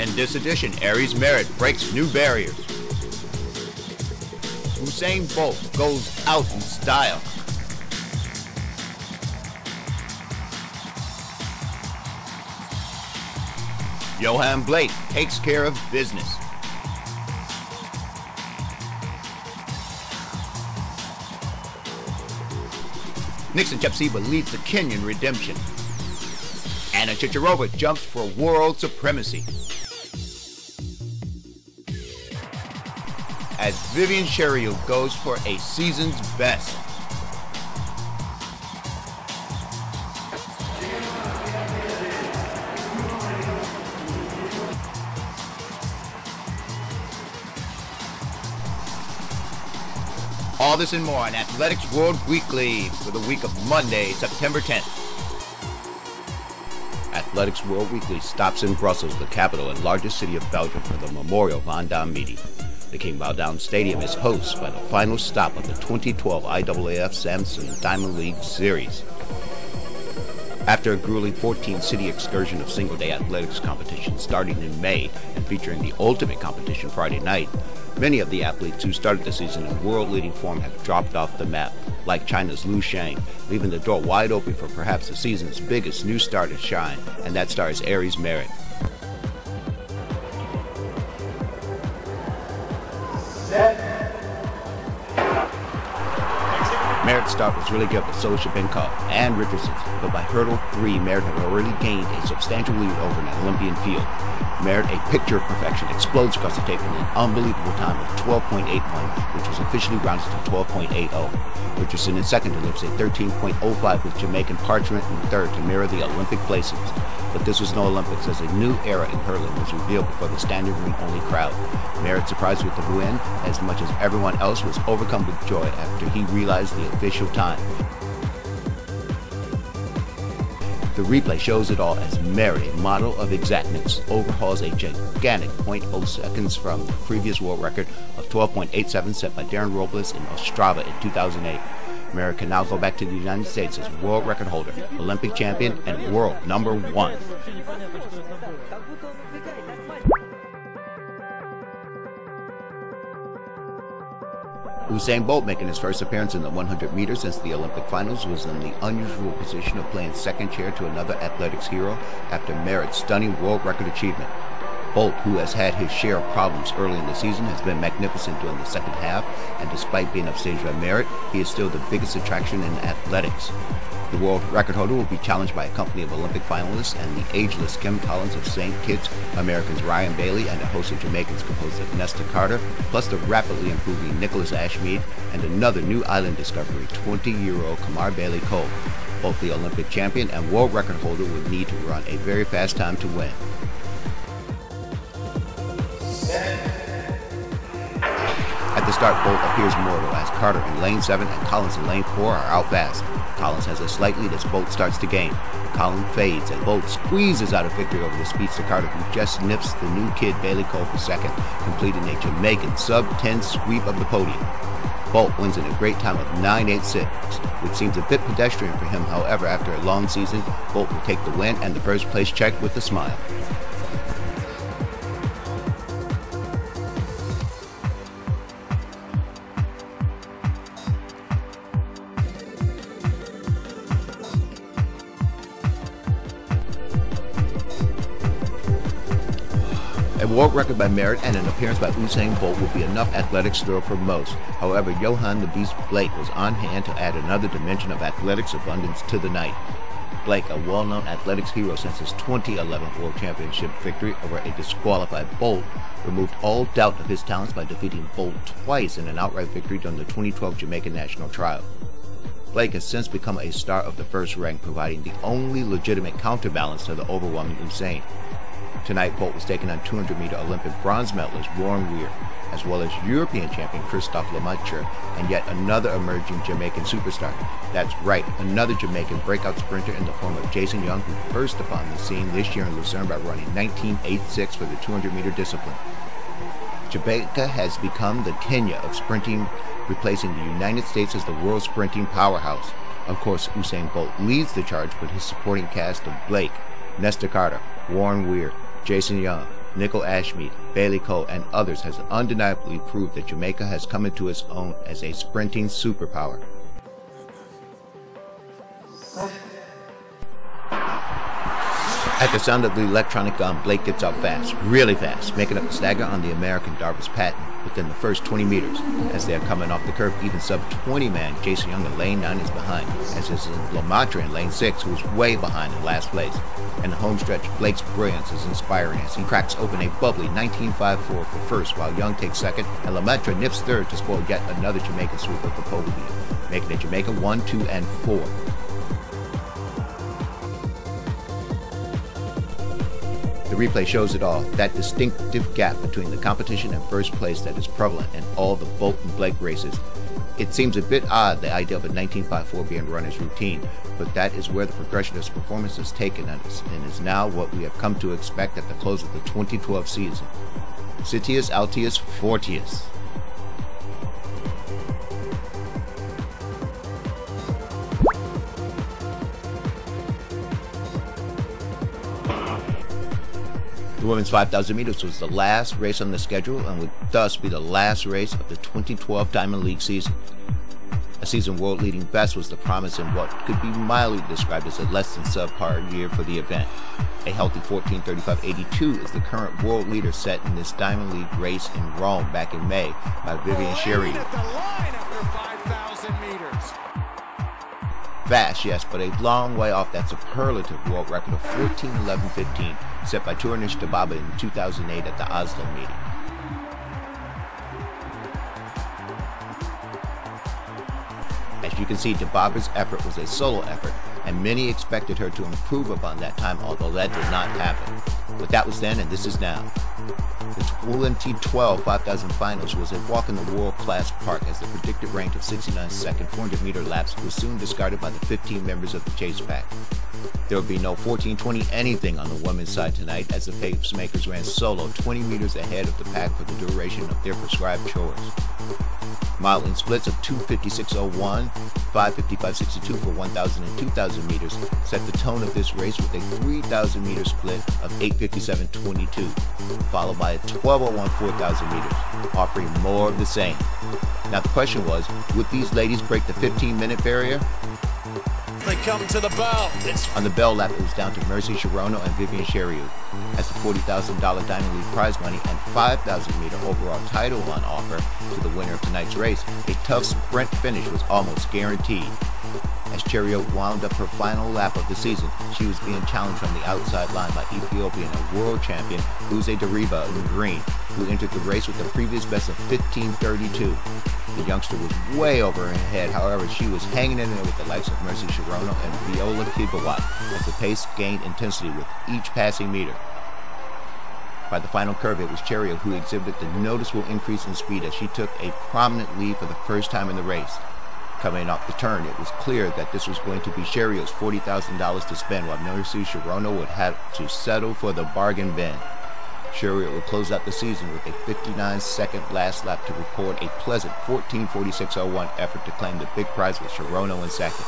In this edition, Aries Merritt breaks new barriers. Usain Bolt goes out in style. Johan Blake takes care of business. Nixon Chepseba leads the Kenyan redemption. Anna Chicharova jumps for world supremacy. As Vivian Sheriou goes for a season's best. All this and more on Athletics World Weekly for the week of Monday, September 10th. Athletics World Weekly stops in Brussels, the capital and largest city of Belgium, for the Memorial van Damme meeting. The King Baudouin Stadium is host by the final stop of the 2012 IAAF Samson Diamond League Series. After a grueling 14-city excursion of single-day athletics competitions starting in May and featuring the ultimate competition Friday night, many of the athletes who started the season in world-leading form have dropped off the map, like China's Liu Shang, leaving the door wide open for perhaps the season's biggest new star to shine, and that star is Aries Merritt. Merritt's start was really good with Solishabenkov and Richardson, but by hurdle 3, Merritt had already gained a substantial lead over an Olympian field. Merritt, a picture of perfection, explodes across the tape in an unbelievable time of 12.81, which was officially rounded to 12.80. Richardson in second delivers a 13.05 with Jamaican Parchment in third to mirror the Olympic places. But this was no Olympics, as a new era in hurling was revealed before the standing room only crowd. Merritt surprised with the win, as much as everyone else was overcome with joy after he realized the official time. The replay shows it all as Merritt, a model of exactness, overhauls a gigantic 0.0 seconds from the previous world record of 12.87 set by Darren Robles in Ostrava in 2008. Merritt can now go back to the United States as world record holder, Olympic champion, and world #1. Usain Bolt, making his first appearance in the 100 meters since the Olympic finals, was in the unusual position of playing second chair to another athletics hero after Merritt's stunning world record achievement. Bolt, who has had his share of problems early in the season, has been magnificent during the second half, and despite being upstaged by Merritt, he is still the biggest attraction in athletics. The world record holder will be challenged by a company of Olympic finalists and the ageless Kim Collins of St. Kitts, Americans Ryan Bailey, and a host of Jamaicans composed of Nesta Carter, plus the rapidly improving Nicholas Ashmead, and another new island discovery, 20-year-old Kamar Bailey Cole. Both the Olympic champion and world record holder would need to run a very fast time to win. At the start, Bolt appears mortal as Carter in lane 7 and Collins in lane 4 are out fast. Collins has a slight lead as Bolt starts to gain. Collins fades and Bolt squeezes out a victory over the speedster Carter, who just nips the new kid Bailey Cole for second, completing a Jamaican sub-10 sweep of the podium. Bolt wins in a great time of 9.86, which seems a bit pedestrian for him. However, after a long season, Bolt will take the win and the first place check with a smile. A world record by Merritt and an appearance by Usain Bolt would be enough athletics thrill for most. However, Johan the Beast Blake was on hand to add another dimension of athletics abundance to the night. Blake, a well-known athletics hero since his 2011 World Championship victory over a disqualified Bolt, removed all doubt of his talents by defeating Bolt twice in an outright victory during the 2012 Jamaican national trial. Blake has since become a star of the first rank, providing the only legitimate counterbalance to the overwhelming Usain. Tonight, Bolt was taking on 200-meter Olympic bronze medalist Warren Weir, as well as European champion Christophe Lemaitre, and yet another emerging Jamaican superstar. That's right, another Jamaican breakout sprinter in the form of Jason Young, who burst upon the scene this year in Lucerne by running 19.86 for the 200-meter discipline. Jamaica has become the Kenya of sprinting, replacing the United States as the world sprinting powerhouse. Of course, Usain Bolt leads the charge with his supporting cast of Blake, Nesta Carter, Warren Weir, Jason Young, Nicole Ashmead, Bailey Cole, and others has undeniably proved that Jamaica has come into its own as a sprinting superpower. At the sound of the electronic gun, Blake gets out fast, really fast, making up the stagger on the American Darvis Patton within the first 20 meters. As they are coming off the curve, even sub-20 man Jason Young in lane 9 is behind, as is Lamatra in lane 6, who is way behind in last place. And the home stretch, Blake's brilliance is inspiring as he cracks open a bubbly 19.54 for first, while Young takes second, and Lamatra nips third to spoil yet another Jamaican sweep of the pole lead, making it Jamaica 1, 2, and 4. The replay shows it all, that distinctive gap between the competition and first place that is prevalent in all the Bolt and Blake races. It seems a bit odd, the idea of a 19.54 being run as routine, but that is where the progression of his performance has taken us, and is now what we have come to expect at the close of the 2012 season. Citius Altius Fortius. The women's 5,000 meters was the last race on the schedule and would thus be the last race of the 2012 Diamond League season. A season world-leading best was the promise in what could be mildly described as a less than subpar year for the event. A healthy 14:35.82 is the current world leader set in this Diamond League race in Rome back in May by Vivian Sherry. Fast, yes, but a long way off that superlative world record of 14:11.15 set by Tournish Dababa in 2008 at the Oslo meeting. As you can see, Dababa's effort was a solo effort, and many expected her to improve upon that time, although that did not happen. But that was then, and this is now. The 2012 5,000 finals was a walk in the world-class park, as the predicted rank of 69-second 400-meter laps was soon discarded by the 15 members of the chase pack. There would be no 14:20 anything on the women's side tonight, as the pacemakers ran solo 20 meters ahead of the pack for the duration of their prescribed chores. Modeling splits of 2:56.01, 5:55.62 for 1,000 and 2,000 meters set the tone of this race with a 3,000 meter split of 8:57.22, followed by a 12:01 4,000 meters, offering more of the same. Now the question was, would these ladies break the 15-minute barrier? They come to the bell. On the bell lap, it was down to Mercy Sharono and Vivian Sheriou, as the $40,000 Diamond League prize money and 5,000 meter overall title on offer to the winner of tonight's race. A tough sprint finish was almost guaranteed. As Chariot wound up her final lap of the season, she was being challenged from the outside line by Ethiopian and world champion Uze Dariba in green, who entered the race with a previous best of 15:32. The youngster was way over her head, however she was hanging in there with the likes of Mercy Sharono and Viola Kibawat as the pace gained intensity with each passing meter. By the final curve, it was Chariot who exhibited the noticeable increase in speed as she took a prominent lead for the first time in the race. Coming off the turn, it was clear that this was going to be Chariot's $40,000 to spend, while Mercy Sharono would have to settle for the bargain bin. Chariot would close out the season with a 59-second last lap to record a pleasant 14:46.01 effort to claim the big prize with Sharono in second.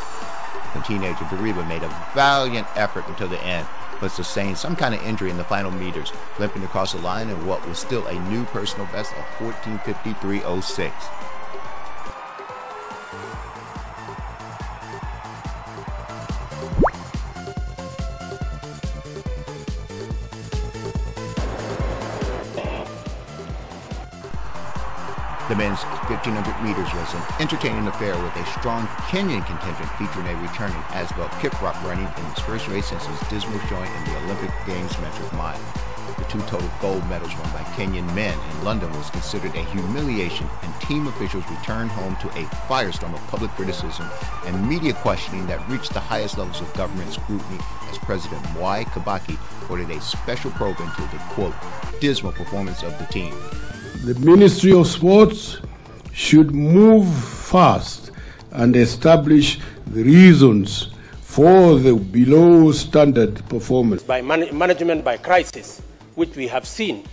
The teenager Dariba made a valiant effort until the end, but sustained some kind of injury in the final meters, limping across the line in what was still a new personal best of 14:53.06. The men's 1,500 meters was an entertaining affair with a strong Kenyan contingent featuring a returning Asbel Kiprop running in his first race since his dismal showing in the Olympic Games metric mile. The two total gold medals won by Kenyan men in London was considered a humiliation, and team officials returned home to a firestorm of public criticism and media questioning that reached the highest levels of government scrutiny as President Mwai Kibaki ordered a special probe into the, quote, dismal performance of the team. The Ministry of Sports should move fast and establish the reasons for the below standard performance. By management by crisis, which we have seen,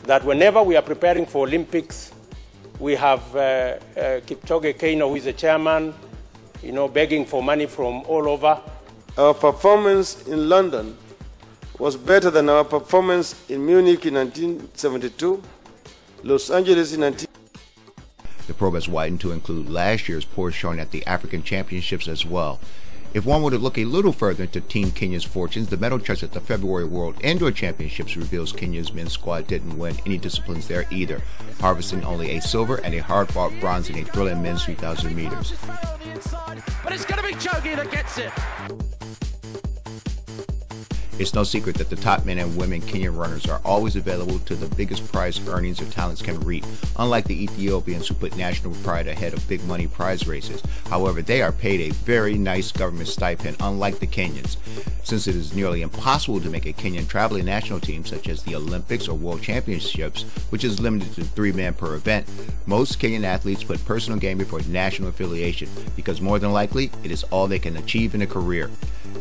that whenever we are preparing for Olympics, we have Kipchoge Keino, who is the chairman, begging for money from all over. Our performance in London was better than our performance in Munich in 1972, Los Angeles in 19... The probe has widened to include last year's poor showing at the African Championships as well. If one were to look a little further into Team Kenya's fortunes, the medal chart at the February World Indoor Championships reveals Kenya's men's squad didn't win any disciplines there either, harvesting only a silver and a hard-fought bronze in a thrilling men's 3,000 meters. But it's going to be Chogi that gets it. It's no secret that the top men and women Kenyan runners are always available to the biggest prize earnings their talents can reap, unlike the Ethiopians who put national pride ahead of big money prize races. However, they are paid a very nice government stipend, unlike the Kenyans. Since it is nearly impossible to make a Kenyan traveling national team such as the Olympics or World Championships, which is limited to 3 men per event, most Kenyan athletes put personal gain before national affiliation, because more than likely, it is all they can achieve in a career.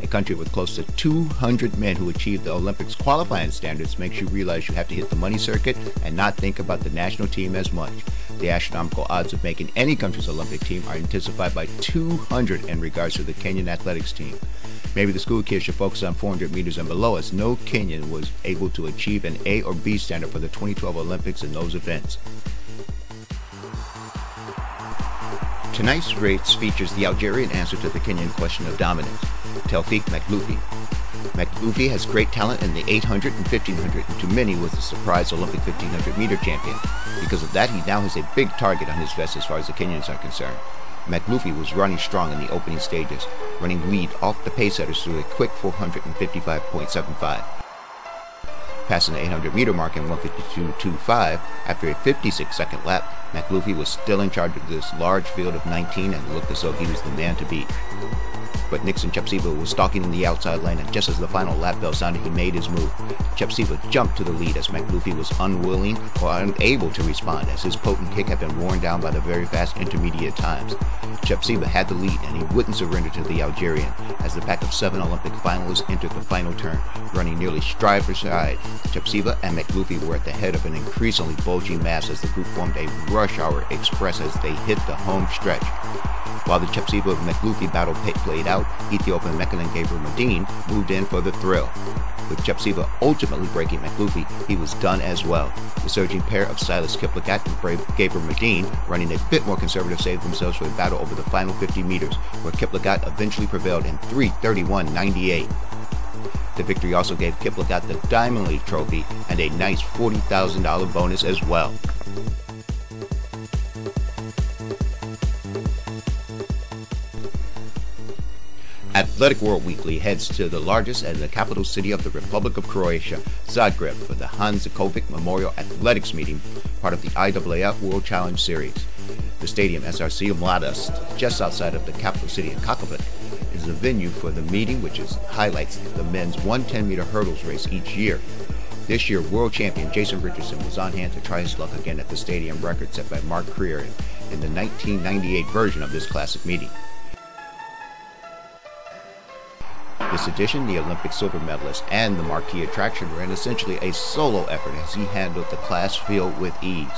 A country with close to 200 men who achieve the Olympics qualifying standards makes you realize you have to hit the money circuit and not think about the national team as much. The astronomical odds of making any country's Olympic team are intensified by 200 in regards to the Kenyan athletics team. Maybe the school kids should focus on 400 meters and below, as no Kenyan was able to achieve an A or B standard for the 2012 Olympics in those events. Tonight's race features the Algerian answer to the Kenyan question of dominance, Taoufik Makhloufi. Makhloufi has great talent in the 800 and 1500, and to many was the surprise Olympic 1500 meter champion. Because of that, he now has a big target on his vest as far as the Kenyans are concerned. Makhloufi was running strong in the opening stages, running lead off the pace setters through a quick 455.75. Passing the 800 meter mark in 152.25 after a 56-second lap, Makhloufi was still in charge of this large field of 19 and looked as though he was the man to beat. But Nixon Chepseva was stalking in the outside lane, and just as the final lap bell sounded, he made his move. Chepseva jumped to the lead as Makhloufi was unwilling or unable to respond, as his potent kick had been worn down by the very fast intermediate times. Chepseva had the lead, and he wouldn't surrender to the Algerian, as the pack of 7 Olympic finalists entered the final turn, running nearly stride for stride. Chepseva and Makhloufi were at the head of an increasingly bulging mass as the group formed a rush hour express as they hit the home stretch. While the Chepseva-Makhloufi battle played out, Ethiopian Mekelen Gabriel Medine moved in for the thrill. With Chepseva ultimately breaking Makhloufi, he was done as well. The surging pair of Silas Kiplagat and Gabriel Medine, running a bit more conservative, saved themselves for a battle over the final 50 meters, where Kiplagat eventually prevailed in 3:31.98. The victory also gave Kiplagat the Diamond League trophy and a nice $40,000 bonus as well. Athletic World Weekly heads to the largest and the capital city of the Republic of Croatia, Zagreb, for the Hanzekovic Memorial Athletics meeting, part of the IAAF World Challenge Series. The stadium SRC Mladost, just outside of the capital city of Hanzekovic, is the venue for the meeting, which highlights the men's 110-meter hurdles race each year. This year, world champion Jason Richardson was on hand to try his luck again at the stadium record set by Mark Creer in the 1998 version of this classic meeting. This edition, the Olympic silver medalist and the marquee attraction ran essentially a solo effort as he handled the class field with ease.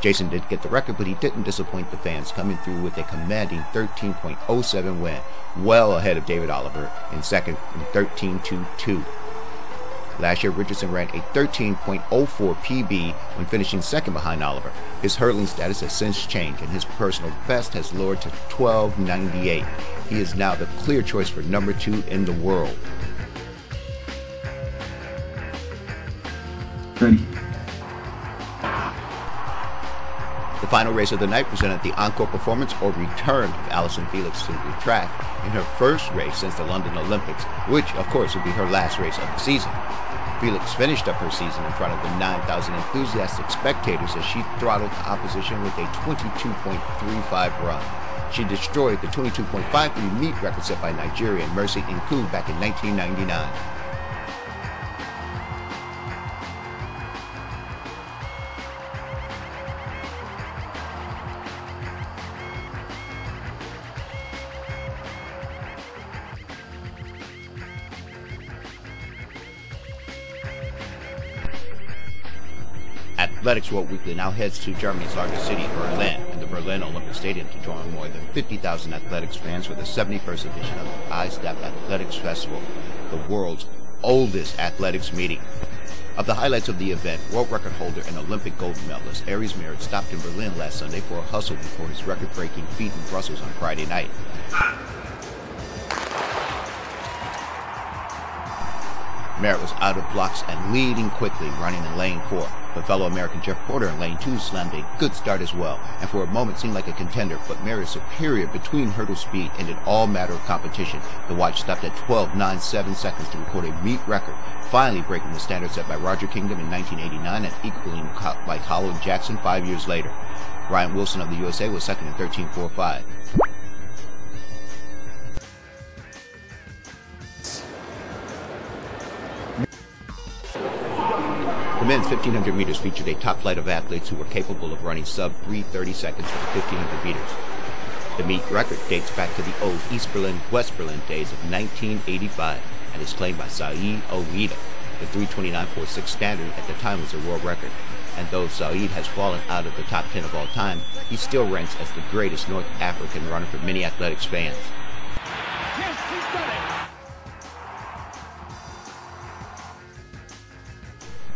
Jason did get the record, but he didn't disappoint the fans, coming through with a commanding 13.07 win, well ahead of David Oliver in second in 13.22. Last year, Richardson ran a 13.04 PB when finishing second behind Oliver. His hurdling status has since changed, and his personal best has lowered to 12.98. He is now the clear choice for number 2 in the world. Ready. The final race of the night presented the encore performance or return of Allyson Felix to the track in her first race since the London Olympics, which of course would be her last race of the season. Felix finished up her season in front of the 9,000 enthusiastic spectators as she throttled the opposition with a 22.35 run. She destroyed the 22.53 meet record set by Nigerian Mercy Nku back in 1999. Athletics World Weekly now heads to Germany's largest city, Berlin, and the Berlin Olympic Stadium to join more than 50,000 athletics fans for the 71st edition of the ISTAF Athletics Festival, the world's oldest athletics meeting. Of the highlights of the event, world record holder and Olympic gold medalist Aries Merritt stopped in Berlin last Sunday for a hustle before his record-breaking feat in Brussels on Friday night. Merritt was out of blocks and leading quickly, running in lane 4. But fellow American Jeff Porter in lane 2 slammed a good start as well, and for a moment seemed like a contender, but Merritt's superior between hurdle speed ended all matter of competition. The watch stopped at 12.97 seconds to record a meet record, finally breaking the standard set by Roger Kingdom in 1989 and equaling by Colin Jackson 5 years later. Ryan Wilson of the USA was second in 13.45. The men's 1500 meters featured a top flight of athletes who were capable of running sub 3:30 seconds for the 1500 meters. The meet record dates back to the old East Berlin-West Berlin days of 1985 and is claimed by Saeed Ouida. The 3:29.46 standard at the time was a world record, and though Saeed has fallen out of the top 10 of all time, he still ranks as the greatest North African runner for many athletics fans. Yes, he's done it.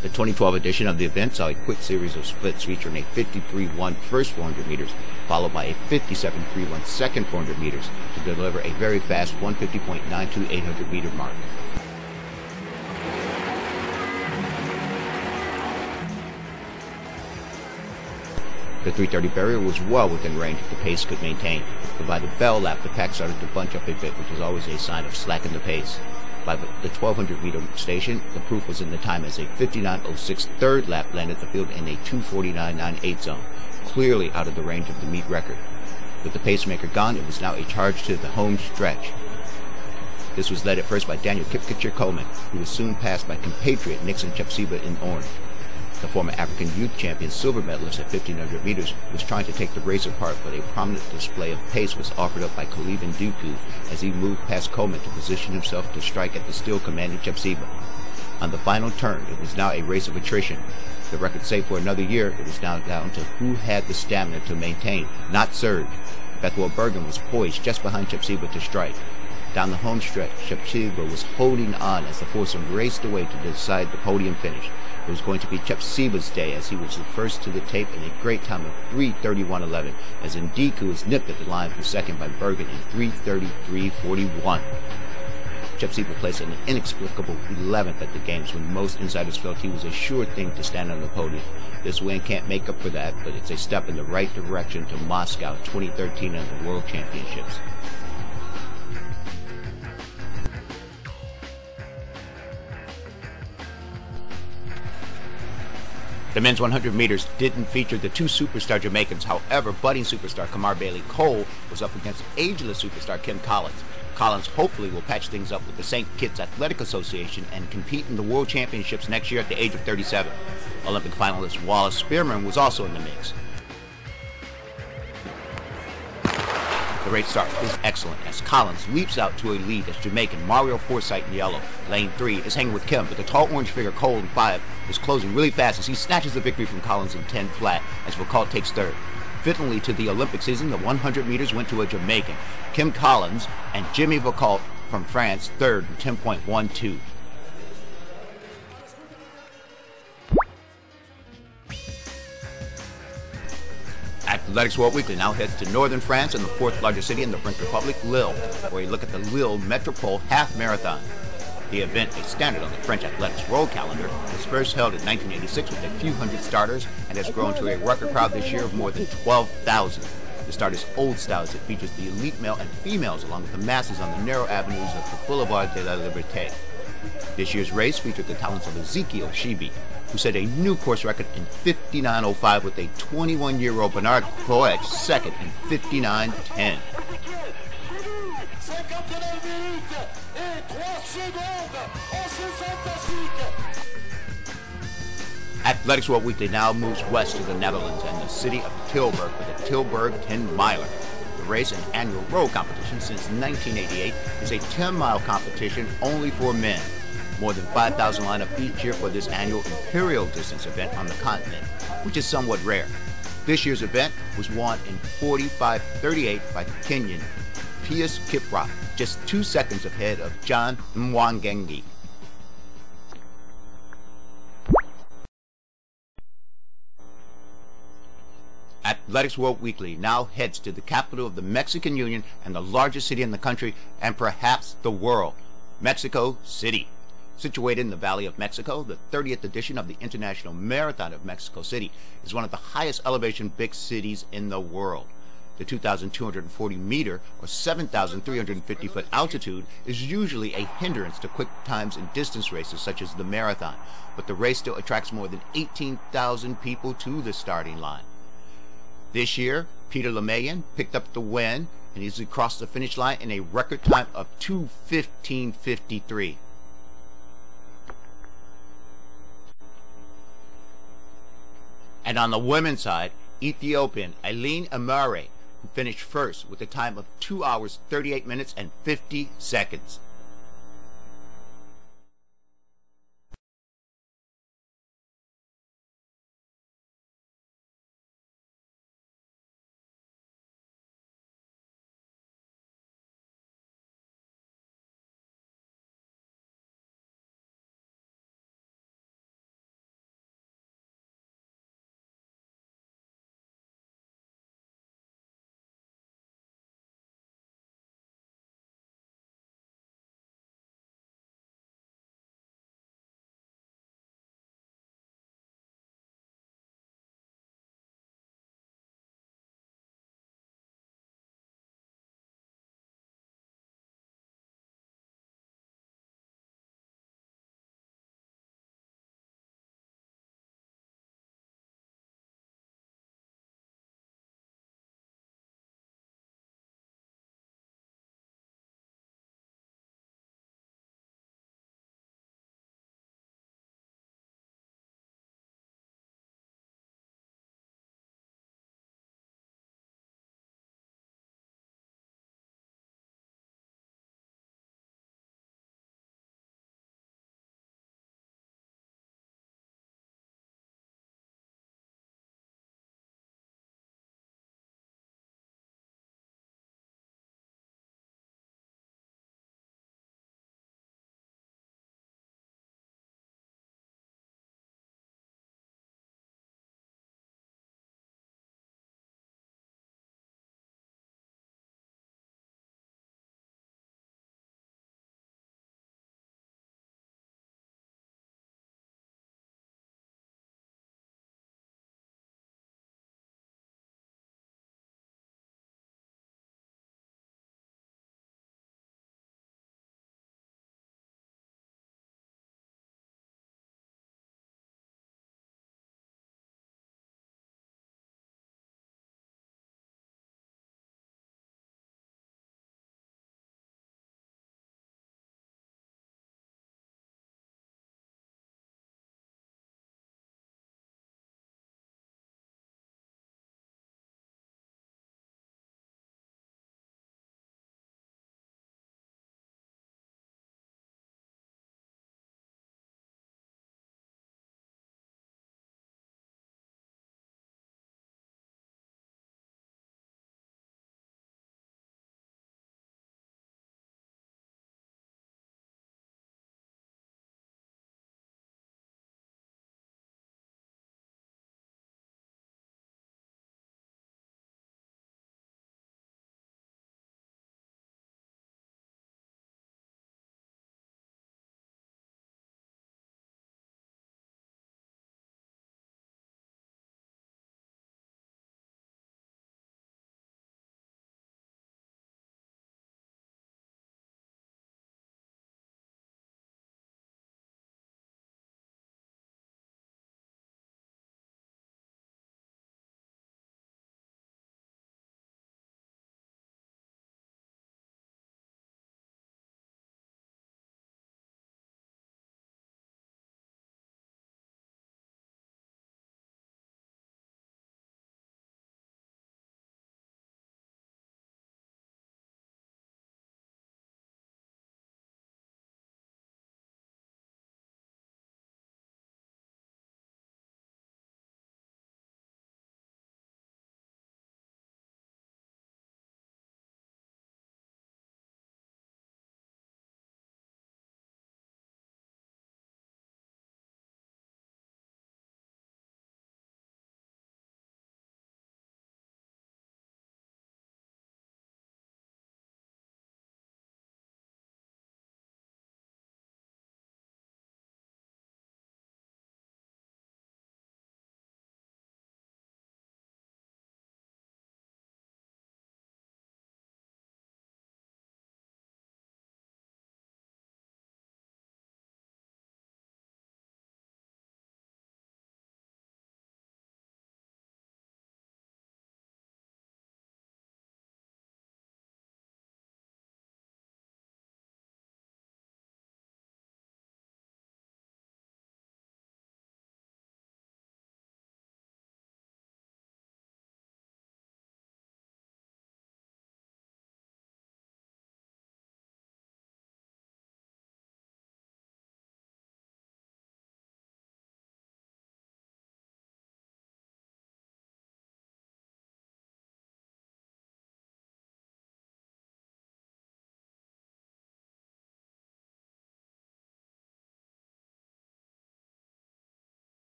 The 2012 edition of the event saw a quick series of splits featuring a 53.1 first 400 meters, followed by a 57.31 second 400 meters to deliver a very fast 150.92 800 meter mark. The 3:30 barrier was well within range if the pace could maintain, but by the bell lap the pack started to bunch up a bit, which was always a sign of slacking the pace. By the 1200 meter station, the proof was in the time as a 59.06 third lap landed the field in a 2:49.98 zone, clearly out of the range of the meet record. With the pacemaker gone, it was now a charge to the home stretch. This was led at first by Daniel Kipkecher-Coleman, who was soon passed by compatriot Nixon Chepseba in orange. The former African youth champion silver medalist at 1500 meters was trying to take the race apart, but a prominent display of pace was offered up by Khalid Nduku as he moved past Coleman to position himself to strike at the still commanding Chepseba. On the final turn, it was now a race of attrition. The record saved for another year, it was now down to who had the stamina to maintain, not surge. Bethwell Bergen was poised just behind Chepseba to strike. Down the home stretch, Chepseba was holding on as the foursome raced away to decide the podium finish. It was going to be Chepseba's day as he was the first to the tape in a great time of 3:31.11 as Ndiku was nipped at the line for second by Bergen in 3:33.41. Chepseba placed an inexplicable 11th at the games when most insiders felt he was a sure thing to stand on the podium. This win can't make up for that, but it's a step in the right direction to Moscow 2013 and the World Championships. The men's 100 meters didn't feature the two superstar Jamaicans. However, budding superstar Kamar Bailey-Cole was up against ageless superstar Kim Collins. Collins hopefully will patch things up with the St. Kitts Athletic Association and compete in the World Championships next year at the age of 37. Olympic finalist Wallace Spearman was also in the mix. The race start is excellent as Collins leaps out to a lead as Jamaican Mario Forsythe in yellow. Lane 3 is hanging with Kim, but the tall orange figure Cole in 5 is closing really fast as he snatches the victory from Collins in 10 flat as Foucault takes third. Fittingly to the Olympic season, the 100 meters went to a Jamaican, Kim Collins, and Jimmy Foucault from France third in 10.12. Athletics World Weekly now heads to northern France and the fourth largest city in the French Republic, Lille, where you look at the Lille Metropole Half Marathon. The event, a standard on the French athletics world calendar, was first held in 1986 with a few hundred starters and has grown to a record crowd this year of more than 12,000. The start is old style as it features the elite male and females along with the masses on the narrow avenues of the Boulevard de la Liberté. This year's race featured the talents of Ezekiel Shibi, who set a new course record in 59.05 with a 21-year-old Bernard Coech second in 59.10. Athletics World Weekly now moves west to the Netherlands and the city of Tilburg for the Tilburg 10-miler. The race, an annual road competition since 1988, is a 10-mile competition only for men. More than 5,000 line up each year for this annual imperial distance event on the continent, which is somewhat rare. This year's event was won in 45.38 by Kenyan Pius Kiprop, just 2 seconds ahead of John Mwangangi. Athletics World Weekly now heads to the capital of the Mexican Union and the largest city in the country and perhaps the world, Mexico City. Situated in the Valley of Mexico, the 30th edition of the International Marathon of Mexico City is one of the highest elevation big cities in the world. The 2,240 meter or 7,350 foot altitude is usually a hindrance to quick times in distance races such as the marathon, but the race still attracts more than 18,000 people to the starting line. This year, Peter Lemayan picked up the win and easily crossed the finish line in a record time of 2:15:53. And on the women's side, Ethiopian Eileen Amare, who finished first with a time of 2 hours, 38 minutes, and 50 seconds.